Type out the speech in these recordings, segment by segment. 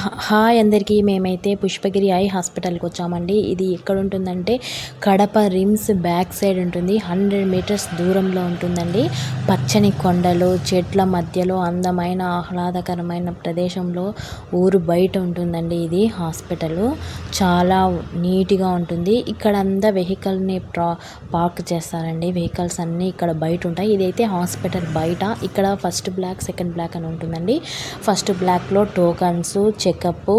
Hi అందరికీ. మేమైతే Pushpagiri I హాస్పిటల్కి వచ్చామండి. ఇది ఎక్కడ ఉంటుందంటే కడప రిమ్స్ బ్యాక్ సైడ్ ఉంటుంది. 100 మీటర్స్ దూరంలో ఉంటుందండి. పచ్చని కొండలు, చెట్ల మధ్యలో అందమైన ఆహ్లాదకరమైన ప్రదేశంలో ఊరు బయట ఉంటుందండి. ఇది హాస్పిటల్ చాలా నీట్గా ఉంటుంది. ఇక్కడ అంతా వెహికల్ని పార్క్ చేస్తారండి. వెహికల్స్ అన్నీ ఇక్కడ బయట ఉంటాయి. ఇదైతే హాస్పిటల్ బయట. ఇక్కడ ఫస్ట్ బ్లాక్, సెకండ్ బ్లాక్ అని ఉంటుందండి. ఫస్ట్ బ్లాక్లో టోకన్స్, చెకప్,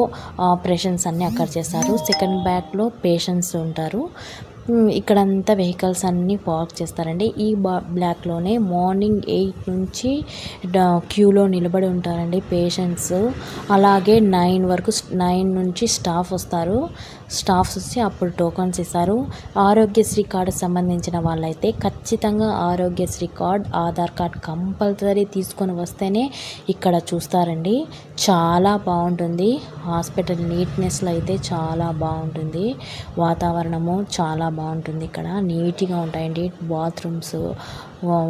ఆపరేషన్స్ అన్నీ అక్కడ చేస్తారు. సెకండ్ బ్లాక్లో పేషెంట్స్ ఉంటారు. ఇక్కడంతా వెహికల్స్ అన్నీ పార్క్ చేస్తారండి. ఈ బ్లాక్లోనే మార్నింగ్ 8 నుంచి క్యూలో నిలబడి ఉంటారండి పేషెంట్స్. అలాగే 9 వరకు 9 నుంచి స్టాఫ్ వస్తారు. స్టాఫ్స్ వచ్చి అప్పుడు టోకన్స్ ఇస్తారు. ఆరోగ్యశ్రీ కార్డు సంబంధించిన వాళ్ళైతే ఖచ్చితంగా Aarogyasri card, Aadhaar card compulsory తీసుకొని వస్తేనే ఇక్కడ చూస్తారండి. చాలా బాగుంటుంది హాస్పిటల్. నీట్నెస్లో అయితే చాలా బాగుంటుంది. వాతావరణము చాలా బాగుంటుంది. ఇక్కడ నీట్గా ఉంటాయండి బాత్రూమ్స్.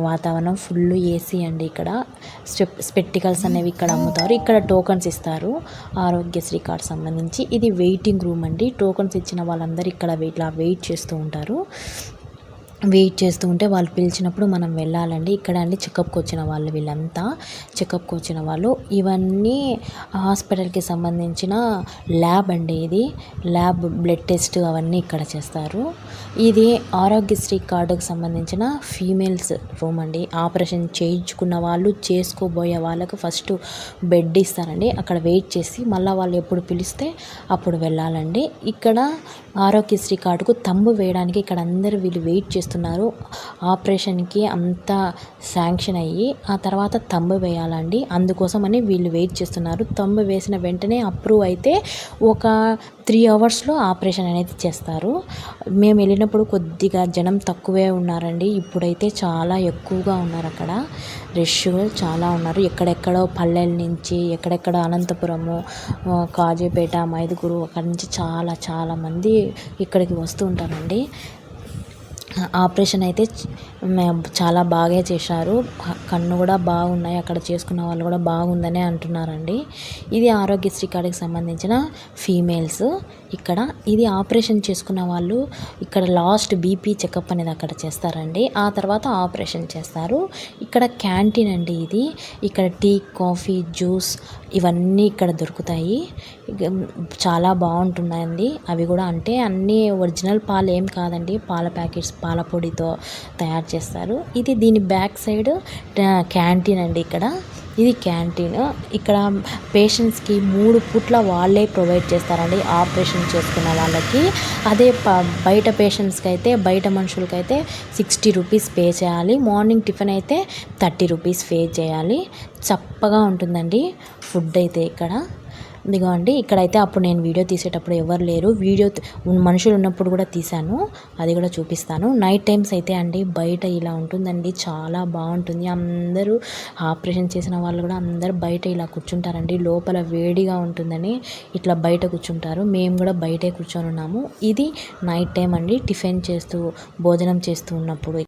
వాతావరణం ఫుల్ ఏసీ అండి. ఇక్కడ స్పెక్టికల్స్ అనేవి ఇక్కడ అమ్ముతారు. ఇక్కడ టోకన్స్ ఇస్తారు ఆరోగ్యశ్రీ కార్డ్ సంబంధించి. ఇది వెయిటింగ్ రూమ్ అండి. టోకన్స్ ఇచ్చిన వాళ్ళందరూ ఇక్కడ ఇట్లా వెయిట్ చేస్తూ ఉంటారు. వెయిట్ చేస్తూ ఉంటే వాళ్ళు పిలిచినప్పుడు మనం వెళ్ళాలండి. ఇక్కడ అండి చెకప్కి వచ్చిన వాళ్ళు, వీళ్ళంతా చెకప్కి వచ్చిన వాళ్ళు. ఇవన్నీ హాస్పిటల్కి సంబంధించిన ల్యాబ్ అండి. ఇది ల్యాబ్, బ్లడ్ టెస్ట్ అవన్నీ ఇక్కడ చేస్తారు. ఇది ఆరోగ్యశ్రీ కార్డుకు సంబంధించిన ఫీమేల్స్ రూమ్ అండి. ఆపరేషన్ చేయించుకున్న వాళ్ళు, చేసుకోబోయే వాళ్ళకు ఫస్ట్ బెడ్ ఇస్తారండి. అక్కడ వెయిట్ చేసి మళ్ళీ వాళ్ళు ఎప్పుడు పిలిస్తే అప్పుడు వెళ్ళాలండి. ఇక్కడ ఆరోగ్యశ్రీ కార్డుకు తంబు వేయడానికి ఇక్కడ అందరూ వీళ్ళు వెయిట్ చేస్తున్నారు. ఆపరేషన్కి అంతా శాంక్షన్ అయ్యి ఆ తర్వాత తంబు వేయాలండి. అందుకోసమని వీళ్ళు వెయిట్ చేస్తున్నారు. తంబు వేసిన వెంటనే అప్రూవ్ అయితే ఒక 3 అవర్స్లో ఆపరేషన్ అనేది చేస్తారు. మేము వెళ్ళినప్పుడు కొద్దిగా జనం తక్కువే ఉన్నారండి. ఇప్పుడైతే చాలా ఎక్కువగా ఉన్నారు. అక్కడ రష్ చాలా ఉన్నారు. ఎక్కడెక్కడో పల్లెల నుంచి, ఎక్కడెక్కడ అనంతపురము, కాజీపేట, మైదుగురు అక్కడి నుంచి చాలా మంది ఇక్కడికి వస్తూ ఉంటారండి. ఆపరేషన్ అయితే చాలా బాగా చేశారు. కన్ను కూడా బాగున్నాయి. అక్కడ చేసుకున్న వాళ్ళు కూడా బాగుందని అంటున్నారండి. ఇది ఆరోగ్యశ్రీ కార్డుకి సంబంధించిన ఫీమేల్స్. ఇక్కడ ఇది ఆపరేషన్ చేసుకున్న వాళ్ళు ఇక్కడ లాస్ట్ బీపీ చెకప్ అనేది అక్కడ చేస్తారండి. ఆ తర్వాత ఆపరేషన్ చేస్తారు. ఇక్కడ క్యాంటీన్ అండి ఇది. ఇక్కడ టీ, కాఫీ, జ్యూస్ ఇవన్నీ ఇక్కడ దొరుకుతాయి. చాలా బాగుంటున్నాయండి. అవి కూడా అంటే అన్నీ ఒరిజినల్ పాలు ఏం కాదండి. పాల ప్యాకెట్స్, పాల పొడితో తయారు చేస్తారు. ఇది దీని బ్యాక్ సైడ్ క్యాంటీన్ అండి. ఇది క్యాంటీన్. ఇక్కడ పేషెంట్స్కి 3 పూట్ల వాళ్ళే ప్రొవైడ్ చేస్తారండి ఆపరేషన్ చేసుకున్న వాళ్ళకి. అదే బయట పేషెంట్స్కి అయితే, బయట మనుషులకైతే 60 రూపీస్ పే చేయాలి. మార్నింగ్ టిఫిన్ అయితే 30 రూపీస్ పే చేయాలి. చప్పగా ఉంటుందండి ఫుడ్ అయితే ఇక్కడ. ఇదిగో అండి ఇక్కడైతే అప్పుడు నేను వీడియో తీసేటప్పుడు ఎవరు లేరు. మనుషులు ఉన్నప్పుడు కూడా తీశాను. అది కూడా చూపిస్తాను. నైట్ టైమ్స్ అయితే అండి బయట ఇలా ఉంటుందండి. చాలా బాగుంటుంది. అందరూ ఆపరేషన్ చేసిన వాళ్ళు కూడా అందరూ బయట ఇలా కూర్చుంటారండి. లోపల వేడిగా ఉంటుందని ఇట్లా బయట కూర్చుంటారు. మేము కూడా బయటే కూర్చొని ఉన్నాము. ఇది నైట్ టైం అండి. టిఫిన్ చేస్తూ, భోజనం చేస్తూ ఉన్నప్పుడు